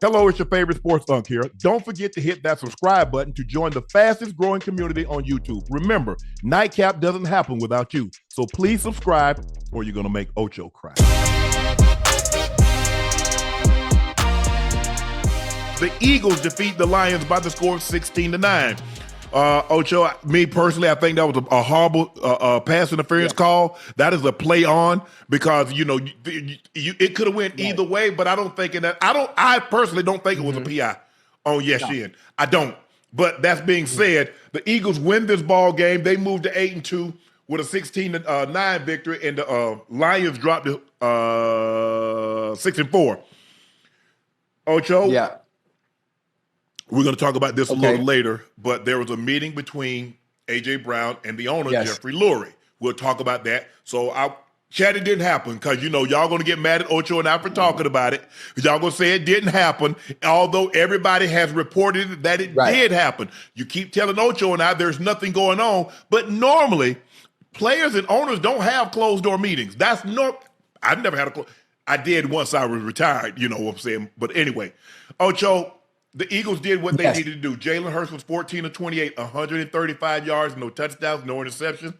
Hello, it's your favorite sports Unc here. Don't forget to hit that subscribe button to join the fastest growing community on YouTube. Remember, Nightcap doesn't happen without you. So please subscribe or you're going to make Ocho cry. The Eagles defeat the Lions by the score of 16-9. Ocho, me personally, I think that was a horrible pass interference call. That is a play on because it could have went either way, but I don't think I personally don't think it was a PI on Shin. I don't. But that's being said, the Eagles win this ball game. They moved to 8-2 with a 16-9 victory, and the Lions dropped to 6-4. Ocho. Yeah. We're going to talk about this a little later, but there was a meeting between A.J. Brown and the owner, Jeffrey Lurie. We'll talk about that. So, Chad, it didn't happen because, y'all going to get mad at Ocho and I for talking about it. Y'all going to say it didn't happen, although everybody has reported that it did happen. You keep telling Ocho and I there's nothing going on, but normally players and owners don't have closed-door meetings. That's I've never had I did once I was retired, you know what I'm saying? But anyway, Ocho, the Eagles did what they needed to do. Jalen Hurts was 14 of 28, 135 yards, no touchdowns, no interceptions.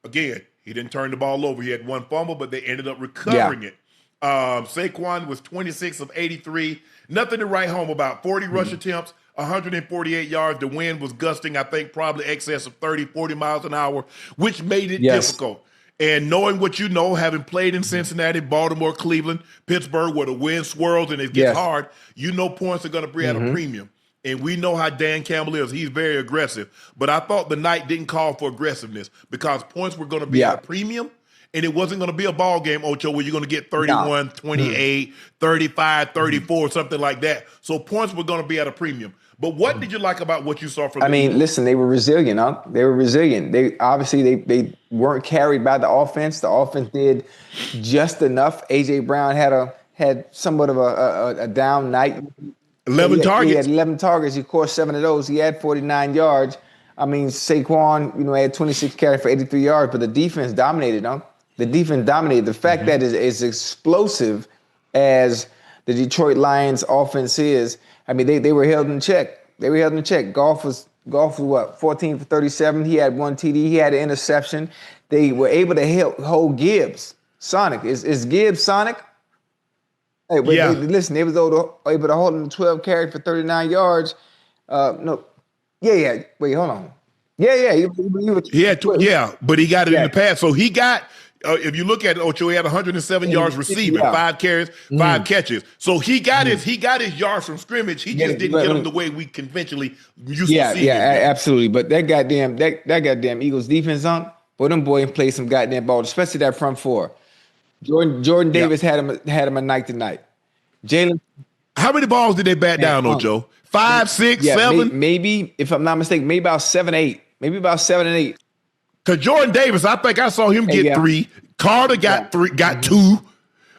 Again, he didn't turn the ball over. He had one fumble, but they ended up recovering it. Saquon was 26 of 83. Nothing to write home about. 40 rush attempts, 148 yards. The wind was gusting, I think, probably excess of 30, 40 miles an hour, which made it difficult. And knowing what you know, having played in Cincinnati, Baltimore, Cleveland, Pittsburgh, where the wind swirls and it gets hard, you know points are going to be at a premium. And we know how Dan Campbell is. He's very aggressive. But I thought the night didn't call for aggressiveness because points were going to be at a premium, and it wasn't going to be a ball game, Ocho, where you're going to get 31, 28, 35, 34, something like that. So points were going to be at a premium. But what did you like about what you saw from the Eagles? Listen, they were resilient, huh? They were resilient. They obviously they weren't carried by the offense. The offense did just enough. A.J. Brown had somewhat of a down night. 11 targets. He had 11 targets. He caught 7 of those. He had 49 yards. Saquon, had 26 carries for 83 yards, but the defense dominated, huh? The defense dominated. The fact that is as explosive as the Detroit Lions offense is, they were held in check. They were held in check. Goff was what, 14 for 37. He had 1 TD. He had an interception. They were able to hold Gibbs. Sonic. Is Gibbs Sonic? Hey, but listen, they was able to hold him 12 carries for 39 yards. No. Yeah. Wait, hold on. Yeah. He had but he got it in the past. So he got, if you look at it, Ocho, he had 107 yards receiving, 5 carries, 5 catches. So he got his yards from scrimmage. He just didn't get them the way we conventionally used to see him. Yeah, absolutely. But that goddamn Eagles defense boy, them boys played some goddamn ball, especially that front four. Jordan Davis had him a night to night. Jalen. How many balls did they bat down, Ocho? 5, 6, 7? Maybe, if I'm not mistaken, maybe about 7, 8. Maybe about 7 and 8. Because Jordan Davis, I think I saw him get 3. Carter got 3, got 2.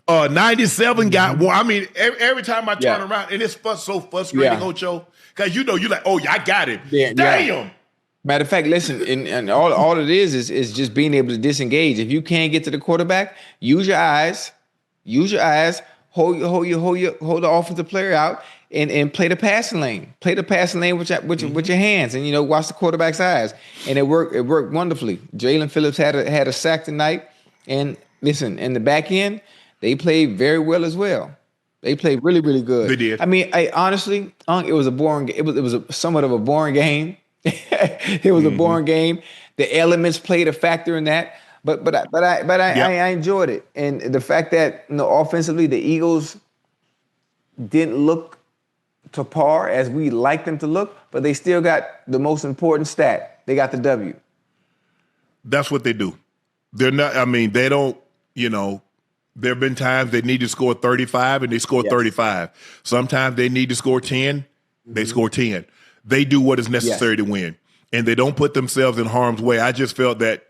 97 got 1. Every time I turn around, and it's so frustrating, Ocho, because you're like, oh, yeah, I got him. Damn. Matter of fact, listen, and all it is just being able to disengage. If you can't get to the quarterback, use your eyes, hold the offensive player out, and play the passing lane. Play the passing lane with your hands, and watch the quarterback's eyes. And it worked wonderfully. Jalen Phillips had a sack tonight, and listen, in the back end, they played very well as well. They played really, really good. They did. Honestly, it was a boring. It was somewhat of a boring game. It was a boring game. The elements played a factor in that, but I enjoyed it, and the fact that offensively the Eagles didn't look to par as we like them to look, but they still got the most important stat. They got the W. That's what they do. They're not. They don't. There have been times they need to score 35 and they score 35. Sometimes they need to score 10. They score 10. They do what is necessary to win, and they don't put themselves in harm's way. I just felt that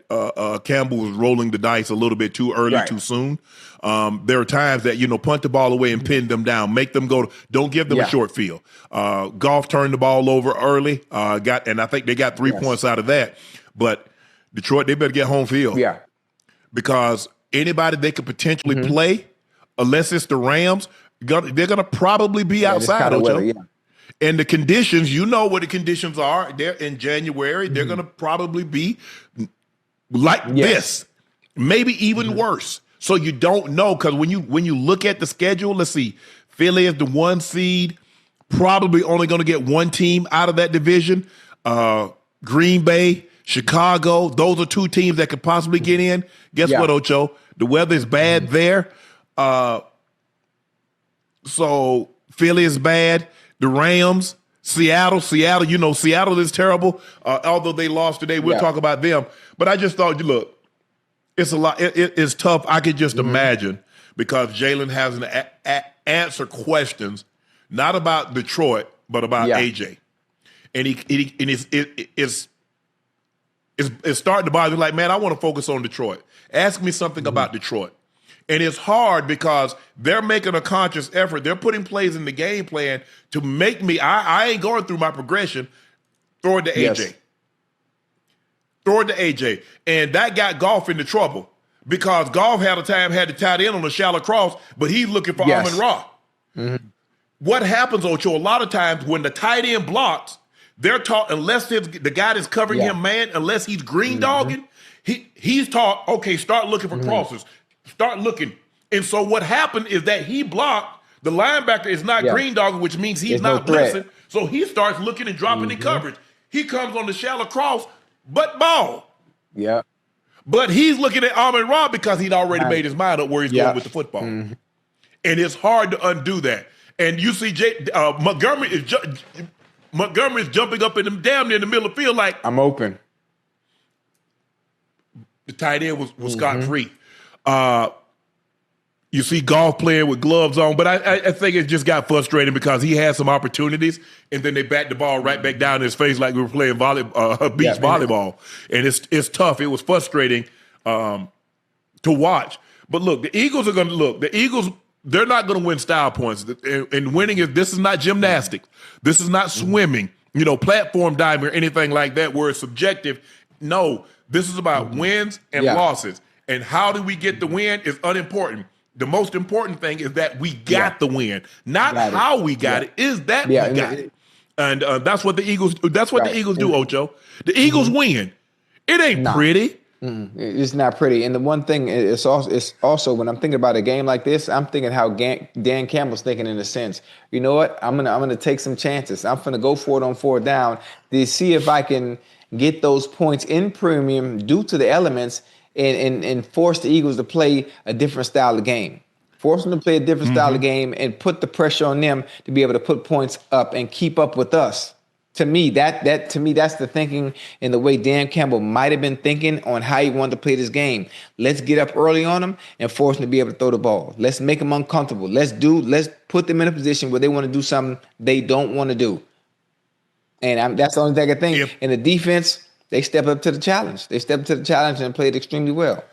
Campbell was rolling the dice a little bit too early, too soon. There are times that, punt the ball away and pin them down, make them go. Don't give them a short field. Goff turned the ball over early, and I think they got 3 points out of that. But Detroit, they better get home field. Yeah. Because anybody they could potentially play, unless it's the Rams, they're gonna probably be outside, Ocho. Weather, And the conditions, you know what the conditions are. They're in January. They're gonna probably be like this, maybe even worse. So you don't know, because when you look at the schedule, let's see, Philly is the 1 seed, probably only going to get one team out of that division. Green Bay, Chicago, those are 2 teams that could possibly get in. Guess what, Ocho? The weather is bad there. So Philly is bad. The Rams, Seattle, you know, Seattle is terrible. Although they lost today, we'll talk about them. But I just thought, look, it's a lot. It's tough. I could just imagine, because Jalen has to answer questions, not about Detroit, but about AJ. And it's starting to bother me. Like, man, I want to focus on Detroit. Ask me something about Detroit. And it's hard because they're making a conscious effort. They're putting plays in the game plan to make me, I ain't going through my progression, throw it to AJ. Throw it to AJ. And that got Goff into trouble, because Goff had the tight end on a shallow cross, but he's looking for Amon-Ra. What happens, Ocho, a lot of times when the tight end blocks, they're taught, unless the guy that's covering him, man, unless he's green dogging, he's taught, okay, start looking for crosses. Start looking. And so what happened is that he blocked. The linebacker is not green dogging, which means he's not blitzing. So he starts looking and dropping in coverage. He comes on the shallow cross, but ball. But he's looking at Amon-Ra because he'd already made his mind up where he's going with the football. And it's hard to undo that. And you see Montgomery is jumping up in the damn near the middle of the field like, I'm open. The tight end was scot-free. You see Goff playing with gloves on, but I think it just got frustrating because he had some opportunities, and then they backed the ball right back down in his face like we were playing beach volleyball. And it's tough. It was frustrating to watch. But look, the Eagles are going to look. The Eagles, they're not going to win style points. And winning this is not gymnastics. This is not swimming, platform diving or anything like that where it's subjective. No, this is about wins and losses. And how do we get the win is unimportant. The most important thing is that we got the win, not how we got it. Is that we got it, and that's what the Eagles. That's what the Eagles do, Ocho. The Eagles win. It ain't pretty. It's not pretty. And the one thing is also when I'm thinking about a game like this, I'm thinking how Dan Campbell's thinking in a sense. You know what? I'm gonna take some chances. I'm gonna go for it on 4th down to see if I can get those points in premium due to the elements. And force the Eagles to play a different style of game. Force them to play a different style of game and put the pressure on them to be able to put points up and keep up with us. To me, that's the thinking and the way Dan Campbell might have been thinking on how he wanted to play this game. Let's get up early on them and force them to be able to throw the ball. Let's make them uncomfortable. Let's put them in a position where they want to do something they don't want to do. And that's the only thing I think. Yep. And the defense, they stepped up to the challenge. They stepped up to the challenge and played extremely well.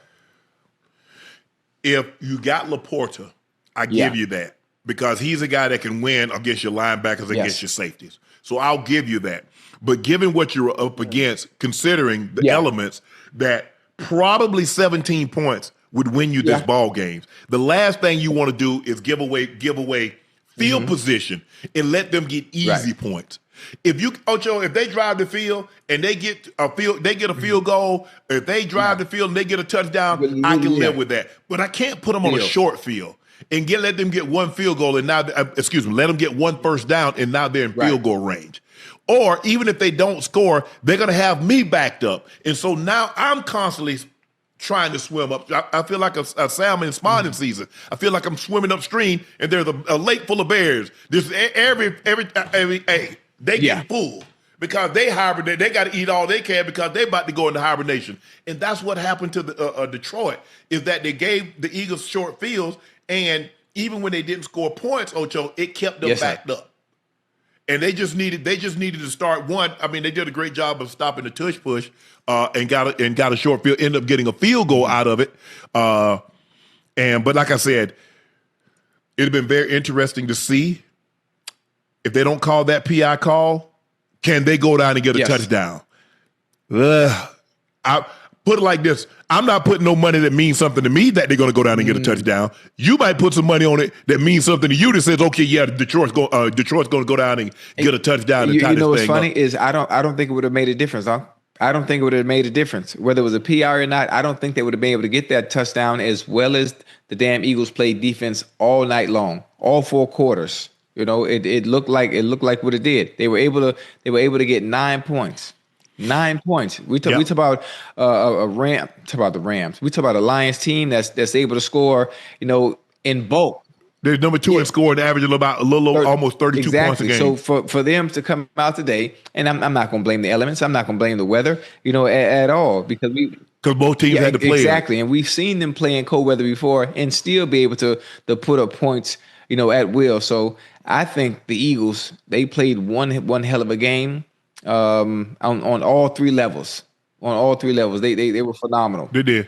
If you got Laporta, I give you that, because he's a guy that can win against your linebackers, against your safeties. So I'll give you that. But given what you're up against, considering the elements, that probably 17 points would win you this ball game. The last thing you want to do is give away field position and let them get easy points. If they drive the field and they get a field goal, if they drive the field and they get a touchdown, I can live with that. But I can't put them on a short field and let them get one field goal and now, let them get one first down and now they're in field goal range. Or even if they don't score, they're going to have me backed up. And so now I'm constantly trying to swim up. I feel like a salmon in spawning season. I feel like I'm swimming upstream and there's a lake full of bears. There's every they get full because they hibernate. They got to eat all they can because they're about to go into hibernation. And that's what happened to the Detroit, is that they gave the Eagles short fields, and even when they didn't score points, Ocho, it kept them backed up. And they just needed to start one. I mean, they did a great job of stopping the tush push and got a short field, ended up getting a field goal out of it. But like I said, it'd have been very interesting to see. If they don't call that PI call, can they go down and get a touchdown? I put it like this. I'm not putting no money that means something to me that they're going to go down and get a touchdown. You might put some money on it that means something to you that says, okay, yeah, Detroit's going to go down and get a touchdown and tie this thing up. You know what's funny is I don't think it would have made a difference, huh? I don't think it would have made a difference whether it was a PI or not. I don't think they would have been able to get that touchdown as well as the damn Eagles played defense all night long, all 4 quarters. You know, it looked like what it did. They were able to get 9 points. 9 points. We talk about talk about the Rams. We talk about a Lions team that's able to score, you know, in bulk. They're number 2 in scoring, averaging about almost 32 points a game. So for them to come out today, and I'm not going to blame the elements. I'm not going to blame the weather, you know, at all because both teams had to play exactly, and we've seen them play in cold weather before and still be able to put up points, you know, at will. So I think the Eagles, they played one hell of a game on all 3 levels. On all 3 levels, they were phenomenal. They did.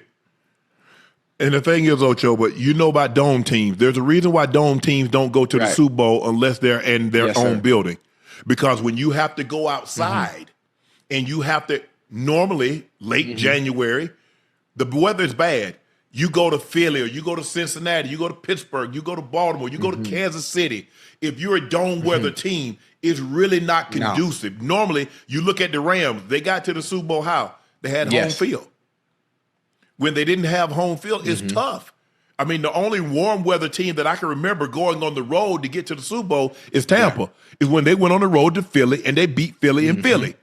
And the thing is, Ocho, but you know about dome teams. There's a reason why dome teams don't go to the Super Bowl unless they're in their own building. Because when you have to go outside and you have to, normally late January, the weather's bad. You go to Philly or you go to Cincinnati, you go to Pittsburgh, you go to Baltimore, you go to Kansas City. If you're a dome weather team, it's really not conducive. No. Normally, you look at the Rams. They got to the Super Bowl how? They had home field. When they didn't have home field, it's tough. I mean, the only warm weather team that I can remember going on the road to get to the Super Bowl is Tampa. Is when they went on the road to Philly and they beat Philly in Philly.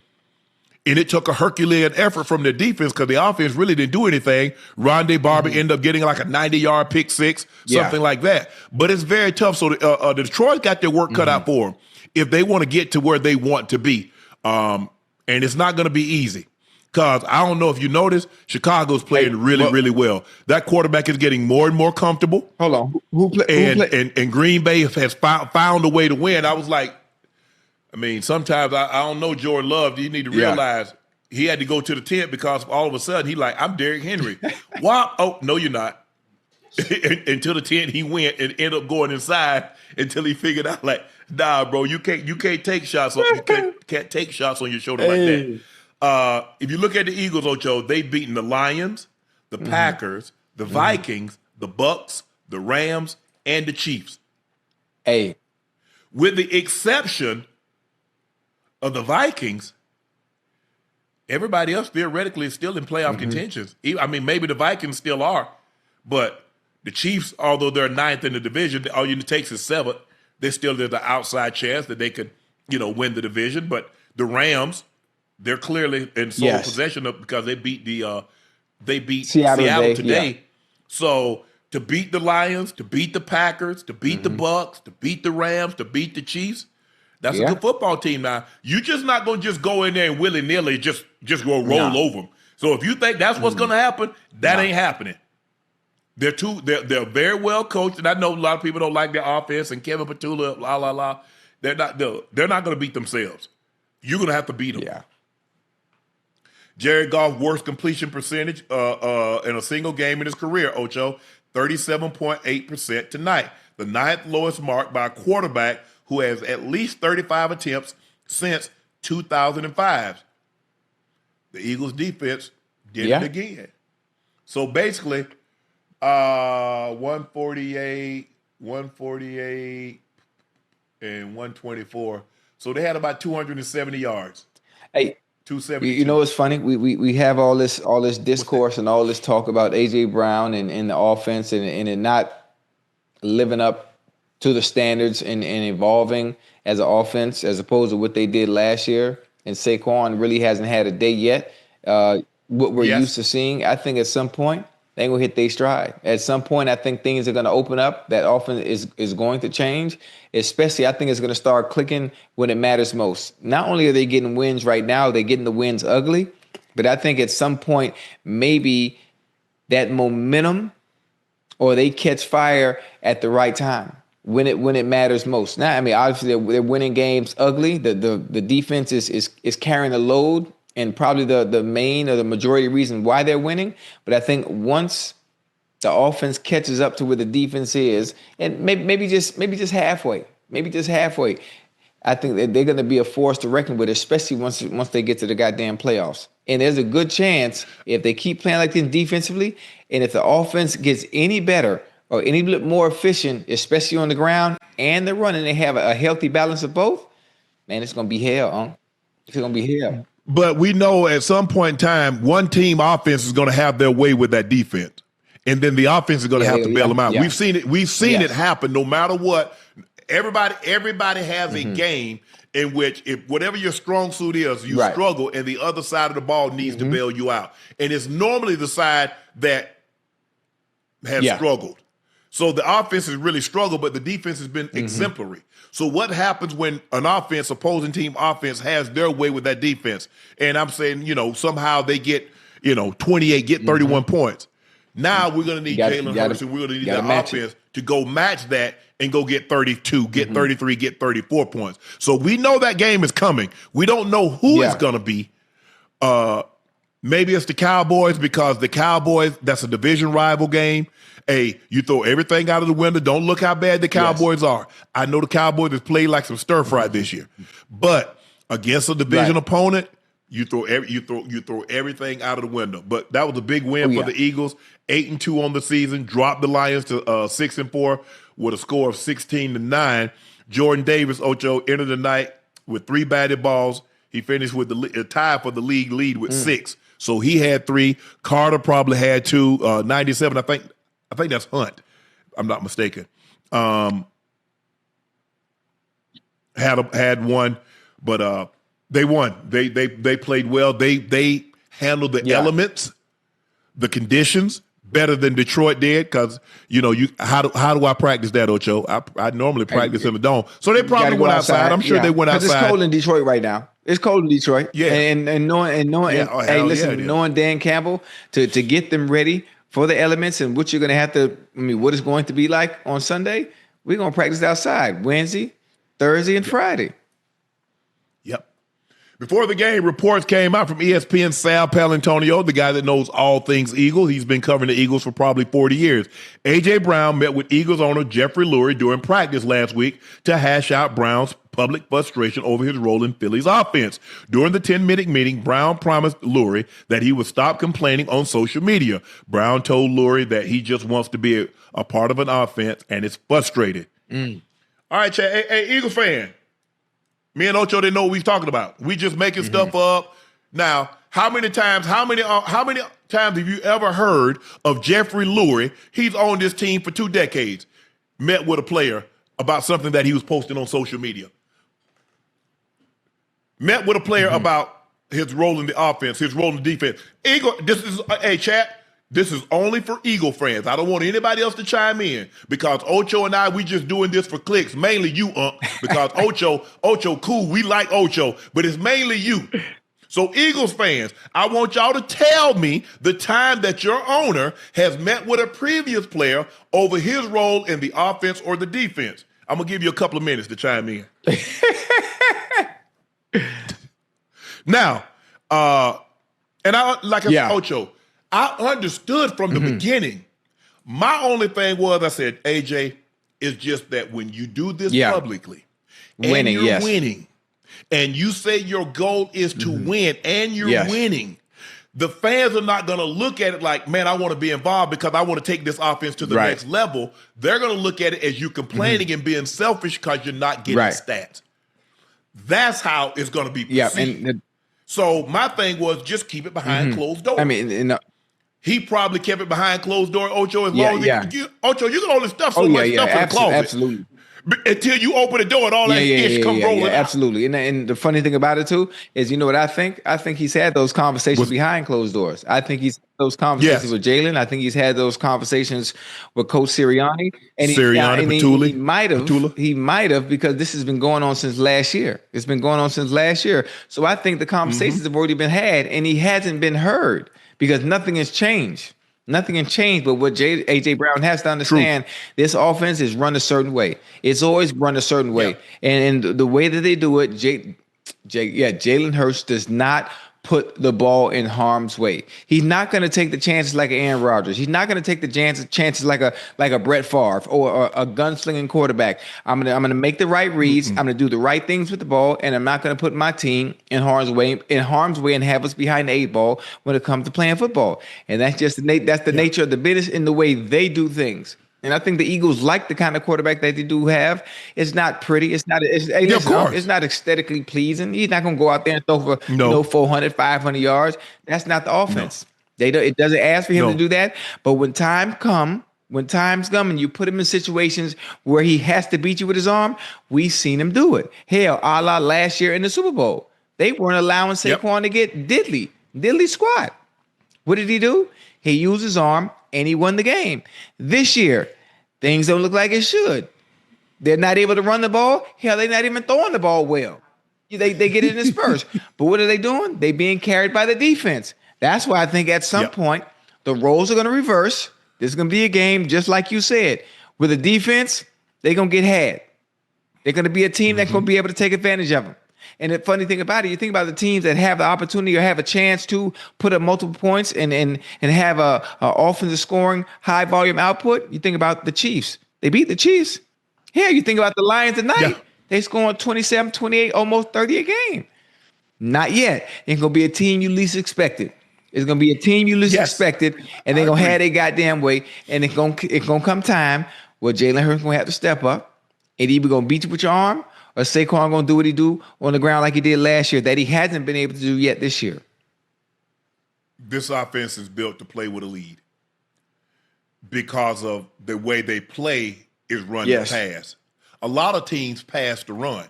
And it took a Herculean effort from the defense because the offense really didn't do anything. Rondé Barber ended up getting like a 90-yard pick six, something like that. But it's very tough. So Detroit got their work cut out for them if they want to get to where they want to be. And it's not going to be easy. Because I don't know if you noticed, Chicago's playing really well. That quarterback is getting more and more comfortable. Hold on. And Green Bay has found a way to win. I was like, I mean, sometimes I don't know Jordan Love. You need to realize he had to go to the tent because all of a sudden he like, I'm Derrick Henry. Wow. Oh, no, you're not. Until the tent he went and ended up going inside until he figured out like, nah, bro, you can't take shots on can't take shots on your shoulder like that. If you look at the Eagles, Ocho, they've beaten the Lions, the Packers, the Vikings, the Bucks, the Rams, and the Chiefs. With the exception of the Vikings, everybody else theoretically is still in playoff contentions. I mean, maybe the Vikings still are, but the Chiefs, although they're 9th in the division, all you takes is 7th. There's the outside chance that they could, win the division. But the Rams, they're clearly in sole possession of because they beat Seattle today. Yeah. So to beat the Lions, to beat the Packers, to beat the Bucks, to beat the Rams, to beat the Chiefs, that's a good football team. Now you're just not going to just go in there and willy nilly just go roll over them. So if you think that's what's going to happen, that ain't happening. They're very well coached, and I know a lot of people don't like their offense and Kevin Petula, la. They're not going to beat themselves. You're going to have to beat them. Yeah. Jared Goff's worst completion percentage in a single game in his career, Ocho, 37.8% tonight. The 9th lowest mark by a quarterback who has at least 35 attempts since 2005. The Eagles defense did it again. So basically, 148, and 124. So they had about 270 yards. Hey, you know what's funny? We have all this discourse and all this talk about A.J. Brown and the offense and it not living up to the standards and evolving as an offense as opposed to what they did last year. And Saquon really hasn't had a day yet. What we're used to seeing, I think at some point, they're going to hit their stride. At some point, I think things are going to open up. That offense is going to change. Especially, I think it's going to start clicking when it matters most. Not only are they getting wins right now, they're getting the wins ugly. But I think at some point, maybe that momentum or they catch fire at the right time when it matters most. Now, I mean, obviously, they're winning games ugly. The defense is carrying the load. And probably the main or the majority reason why they're winning. But I think once the offense catches up to where the defense is, and maybe just halfway, I think that they're going to be a force to reckon with, especially once they get to the goddamn playoffs. And there's a good chance if they keep playing like this defensively, and if the offense gets any better or any bit more efficient, especially on the ground and the running, they have a healthy balance of both. Man, it's going to be hell, huh? It's going to be hell. But we know at some point in time, one team offense is going to have their way with that defense. And then the offense is going to have to bail them out. Yeah. We've seen it happen no matter what. Everybody has a game in which if whatever your strong suit is, you struggle, and the other side of the ball needs to bail you out. And it's normally the side that has struggled. So the offense has really struggled, but the defense has been exemplary. So what happens when an opposing team offense has their way with that defense? And I'm saying, somehow they get, 28, get 31 points. Now we're going to need Jalen Hurts, and we're going to need that offense to go match that and go get 32, get 33, get 34 points. So we know that game is coming. We don't know who it's going to be. Maybe it's the Cowboys, because the Cowboys, that's a division rival game. Hey, you throw everything out of the window. Don't look how bad the Cowboys are. I know the Cowboys have played like some stir fry this year, but against a division opponent, you throw everything out of the window. But that was a big win for the Eagles. 8-2 on the season. Dropped the Lions to 6-4 with a score of 16-9. Jordan Davis, Ocho, entered the night with 3 batted balls. He finished with the tie for the league lead with 6. So he had 3. Carter probably had 2. 97, I think that's Hunt. I'm not mistaken. Had 1, but they won. They played well. They handled the elements, the conditions better than Detroit did, because how do I practice that, Ocho? I normally practice in the dome. So they probably went outside. I'm sure they went outside. It's cold in Detroit right now. It's cold in Detroit. Yeah. And knowing knowing Dan Campbell to get them ready for the elements and what you're going to have to, what it's going to be like on Sunday, we're going to practice outside Wednesday, Thursday, and Friday. Yep. Before the game, reports came out from ESPN's Sal Paolantonio, the guy that knows all things Eagles. He's been covering the Eagles for probably 40 years. A.J. Brown met with Eagles owner Jeffrey Lurie during practice last week to hash out Brown's public frustration over his role in Philly's offense. During the 10-minute meeting, Brown promised Lurie that he would stop complaining on social media. Brown told Lurie that he just wants to be a part of an offense and is frustrated. All right, Chad. Hey, Eagle fan. Me and Ocho didn't know what we was talking about. We just making stuff up. Now, how many times have you ever heard of Jeffrey Lurie? He's on this team for 2 decades. Met with a player about something that he was posting on social media. Met with a player about his role in the offense, his role in the defense. Eagle, Chad, this is only for Eagle fans. I don't want anybody else to chime in, because Ocho and we just doing this for clicks. Mainly you, Unc, because Ocho cool. We like Ocho, but it's mainly you. So Eagles fans, I want y'all to tell me the time that your owner has met with a previous player over his role in the offense or the defense. I'm going to give you a couple of minutes to chime in. Now, and I said, Ocho, I understood from the beginning. My only thing was, I said, AJ, it's just that when you do this publicly and you're winning, and you say your goal is to win and you're winning, the fans are not going to look at it like, man, I want to be involved because I want to take this offense to the next level. They're going to look at it as you complaining and being selfish because you're not getting stats. That's how it's going to be perceived. So my thing was just keep it behind closed doors. He probably kept it behind closed door, Ocho, as long as Ocho, you can only stuff so much stuff in the closet. Absolutely. Until you open the door and all that ish come rolling out. Absolutely. And the funny thing about it, too, is, you know what I think? I think he's had those conversations behind closed doors. I think he's had those conversations with Jalen. I think he's had those conversations with Coach Sirianni. And he might have, because this has been going on since last year. It's been going on since last year. So I think the conversations have already been had, and he hasn't been heard because nothing has changed. Nothing can change, but what A.J. Brown has to understand, this offense is run a certain way. It's always run a certain way. And the way that they do it, Jalen Hurts does not put the ball in harm's way. He's not going to take the chances like Aaron Rodgers. He's not going to take the chances like a Brett Favre or a gunslinging quarterback. I'm gonna make the right reads. I'm gonna do the right things with the ball, and I'm not going to put my team in harm's way and have us behind the 8 ball when it comes to playing football. And that's just the nature of the business in the way they do things. And I think the Eagles like the kind of quarterback that they do have. It's not pretty. It's not. It's not aesthetically pleasing. He's not going to go out there and throw for 400, 500 yards. That's not the offense. No. It doesn't ask for him to do that. But when times come, and you put him in situations where he has to beat you with his arm, we've seen him do it. Hell, a la last year in the Super Bowl, they weren't allowing Saquon to get diddly squat. What did he do? He used his arm and he won the game. This year, things don't look like it should. They're not able to run the ball. Hell, they're not even throwing the ball well. They get it in dispersed. But what are they doing? They being carried by the defense. That's why I think at some point, the roles are going to reverse. There's going to be a game, just like you said. With the defense, they're going to get had. They're going to be a team that's going to be able to take advantage of them. And the funny thing about it, you think about the teams that have the opportunity or have a chance to put up multiple points and have a offensive scoring, high volume output. You think about the Chiefs. They beat the Chiefs. Yeah, you think about the Lions tonight. Yeah. They scoring 27, 28, almost 30 a game. Not yet. It's going to be a team you least expected. It's going to be a team you least expected, and they're going to have their goddamn way. And it's going to come time where Jalen Hurts going to have to step up, and either going to beat you with your arm, or Saquon going to do what he do on the ground like he did last year that he hasn't been able to do yet this year. This offense is built to play with a lead because of the way they play is run the pass. A lot of teams pass the run.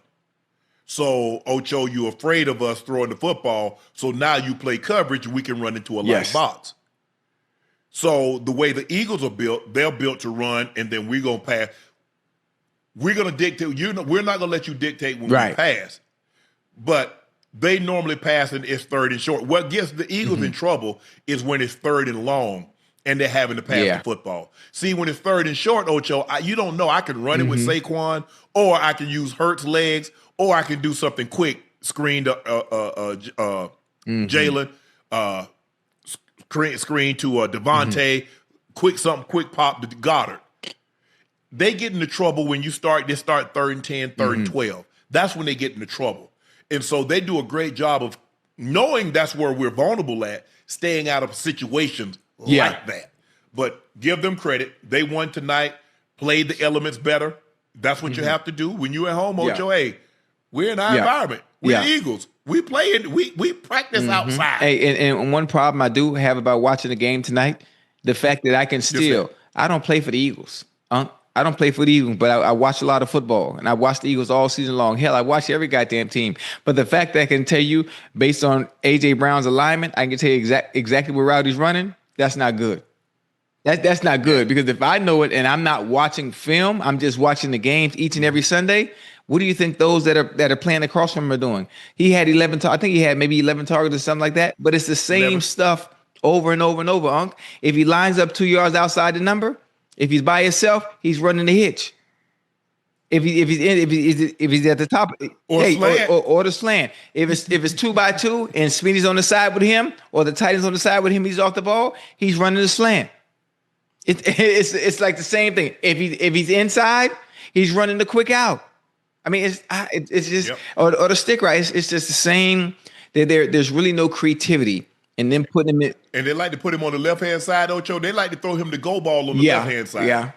So, Ocho, you're afraid of us throwing the football, so now you play coverage, we can run into a light box. So the way the Eagles are built, they're built to run, and then we're going to pass. We're going to dictate. We're not going to let you dictate when we pass. But they normally pass and it's third and short. What gets the Eagles in trouble is when it's third and long and they're having to pass the football. See, when it's third and short, Ocho, you don't know. I can run it with Saquon, or I can use Hurts' legs, or I can do something quick, screen to Jalen, screen to Devontae, quick pop to Goddard. They get into trouble when they start third and 10, third and 12. That's when they get into trouble. And so they do a great job of knowing that's where we're vulnerable at, staying out of situations like that. But give them credit. They won tonight, played the elements better. That's what you have to do. When you're at home, Ocho, hey, we're in our environment. We're the Eagles. We play it. We practice outside. Hey, and one problem I do have about watching the game tonight, the fact that I can still, I don't play for the Eagles. I don't play for the Eagles, but I watch a lot of football, and I watch the Eagles all season long. Hell, I watch every goddamn team. But the fact that I can tell you, based on A.J. Brown's alignment, I can tell you exactly what route he's running, that's not good. That's not good, because if I know it and I'm not watching film, I'm just watching the games each and every Sunday, what do you think those that are playing across from him are doing? He had 11 I think he had maybe 11 targets or something like that, but it's the same stuff over and over and over, Unc. If he lines up 2 yards outside the number, if he's by himself, he's running the hitch. If he's at the top, or the slant. If it's 2x2 and Sweeney's on the side with him, or the tight end's on the side with him, he's off the ball, he's running the slant. It's like the same thing. If he's inside, he's running the quick out. I mean, it's just or the stick right. It's just the same. There's really no creativity. And then put him in. And they like to put him on the left-hand side, Ocho. They like to throw him the go ball on the left-hand side. Yeah.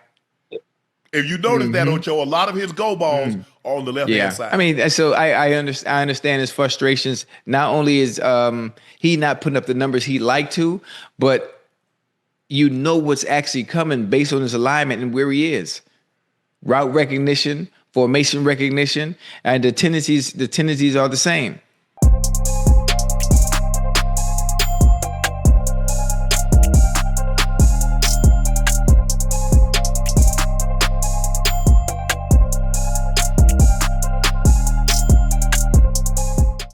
If you notice that, Ocho, a lot of his go balls are on the left-hand side. I mean, so I understand his frustrations. Not only is he not putting up the numbers he'd like to, but you know what's actually coming based on his alignment and where he is. Route recognition, formation recognition, and the tendencies are the same.